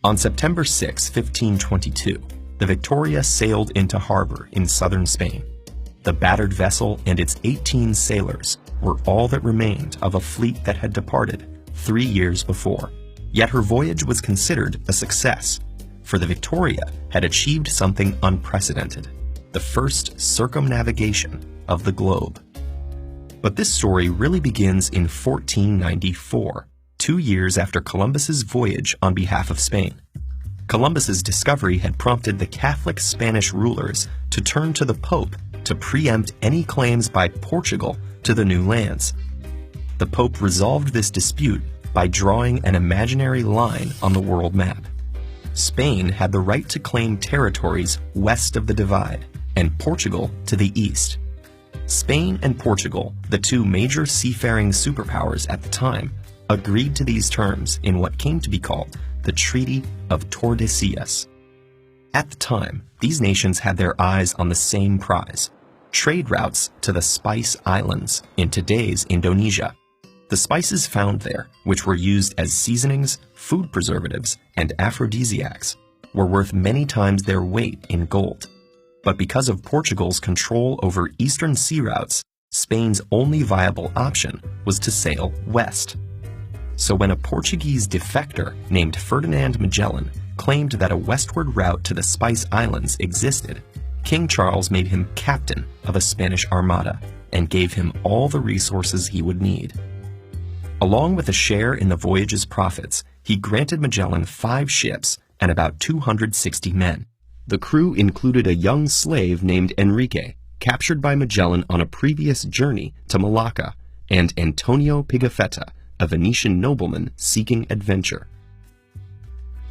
On September 6, 1522, the Victoria sailed into harbor in southern Spain. The battered vessel and its 18 sailors were all that remained of a fleet that had departed 3 years before. Yet her voyage was considered a success, for the Victoria had achieved something unprecedented, the first circumnavigation of the globe. But this story really begins in 1494, 2 years after Columbus's voyage on behalf of Spain. Columbus's discovery had prompted the Catholic Spanish rulers to turn to the Pope to preempt any claims by Portugal to the new lands. The Pope resolved this dispute by drawing an imaginary line on the world map. Spain had the right to claim territories west of the divide, and Portugal to the east. Spain and Portugal, the two major seafaring superpowers at the time, agreed to these terms in what came to be called the Treaty of Tordesillas. At the time, these nations had their eyes on the same prize: trade routes to the Spice Islands in today's Indonesia. The spices found there, which were used as seasonings, food preservatives, and aphrodisiacs, were worth many times their weight in gold. But because of Portugal's control over eastern sea routes, Spain's only viable option was to sail west. So when a Portuguese defector named Ferdinand Magellan claimed that a westward route to the Spice Islands existed, King Charles made him captain of a Spanish armada and gave him all the resources he would need. Along with a share in the voyage's profits, he granted Magellan 5 ships and about 260 men. The crew included a young slave named Enrique, captured by Magellan on a previous journey to Malacca, and Antonio Pigafetta, a Venetian nobleman seeking adventure.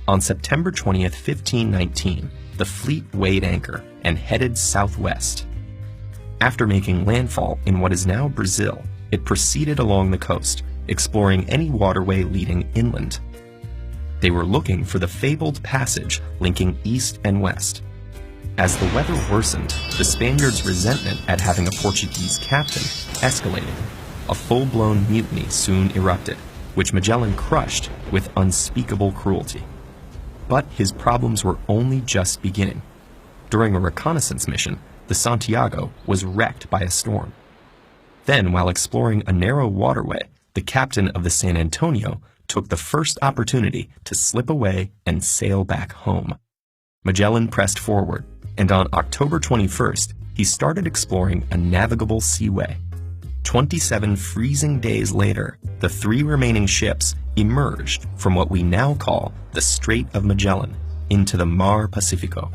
On September 20th, 1519, the fleet weighed anchor and headed southwest. After making landfall in what is now Brazil, it proceeded along the coast, exploring any waterway leading inland. They were looking for the fabled passage linking east and west. As the weather worsened, the Spaniards' resentment at having a Portuguese captain escalated. A full-blown mutiny soon erupted, which Magellan crushed with unspeakable cruelty. But his problems were only just beginning. During a reconnaissance mission, the Santiago was wrecked by a storm. Then, while exploring a narrow waterway, the captain of the San Antonio took the first opportunity to slip away and sail back home. Magellan pressed forward, and on October 21st, he started exploring a navigable seaway. 27 freezing days later, the 3 remaining ships emerged from what we now call the Strait of Magellan into the Mar Pacifico.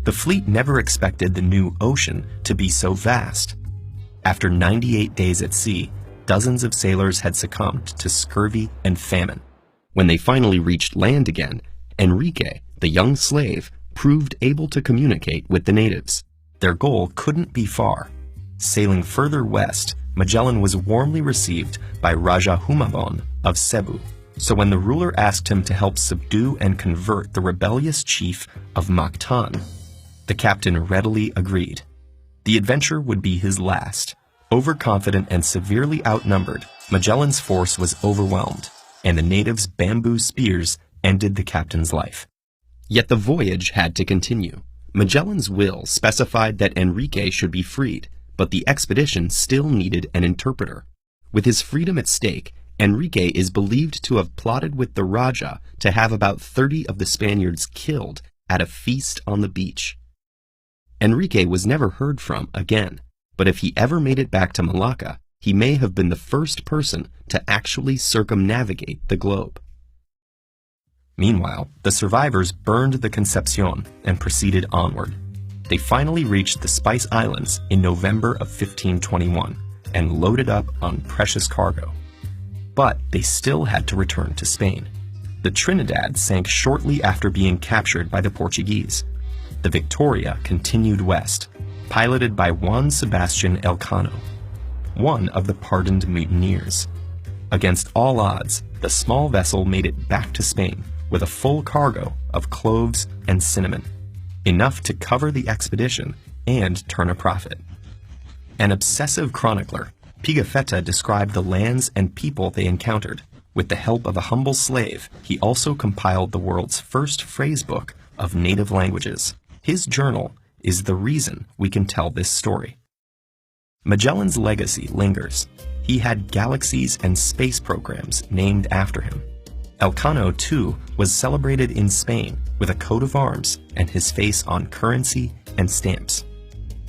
The fleet never expected the new ocean to be so vast. After 98 days at sea, dozens of sailors had succumbed to scurvy and famine. When they finally reached land again, Enrique, the young slave, proved able to communicate with the natives. Their goal couldn't be far. Sailing further west, Magellan was warmly received by Raja Humabon of Cebu. So when the ruler asked him to help subdue and convert the rebellious chief of Mactan, the captain readily agreed. The adventure would be his last. Overconfident and severely outnumbered, Magellan's force was overwhelmed, and the natives' bamboo spears ended the captain's life. Yet the voyage had to continue. Magellan's will specified that Enrique should be freed, but the expedition still needed an interpreter. With his freedom at stake, Enrique is believed to have plotted with the Raja to have about 30 of the Spaniards killed at a feast on the beach. Enrique was never heard from again, but if he ever made it back to Malacca, he may have been the first person to actually circumnavigate the globe. Meanwhile, the survivors burned the Concepcion and proceeded onward. They finally reached the Spice Islands in November of 1521 and loaded up on precious cargo. But they still had to return to Spain. The Trinidad sank shortly after being captured by the Portuguese. The Victoria continued west, piloted by Juan Sebastian Elcano, one of the pardoned mutineers. Against all odds, the small vessel made it back to Spain with a full cargo of cloves and cinnamon, enough to cover the expedition and turn a profit. An obsessive chronicler, Pigafetta described the lands and people they encountered, With the help of a humble slave, he also compiled the world's first phrase book of native languages. His journal is the reason we can tell this story. Magellan's legacy lingers. He had galaxies and space programs named after him. Elcano, too, was celebrated in Spain with a coat of arms and his face on currency and stamps.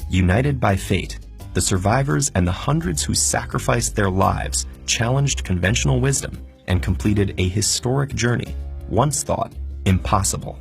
United by fate, the survivors and the hundreds who sacrificed their lives challenged conventional wisdom and completed a historic journey once thought impossible.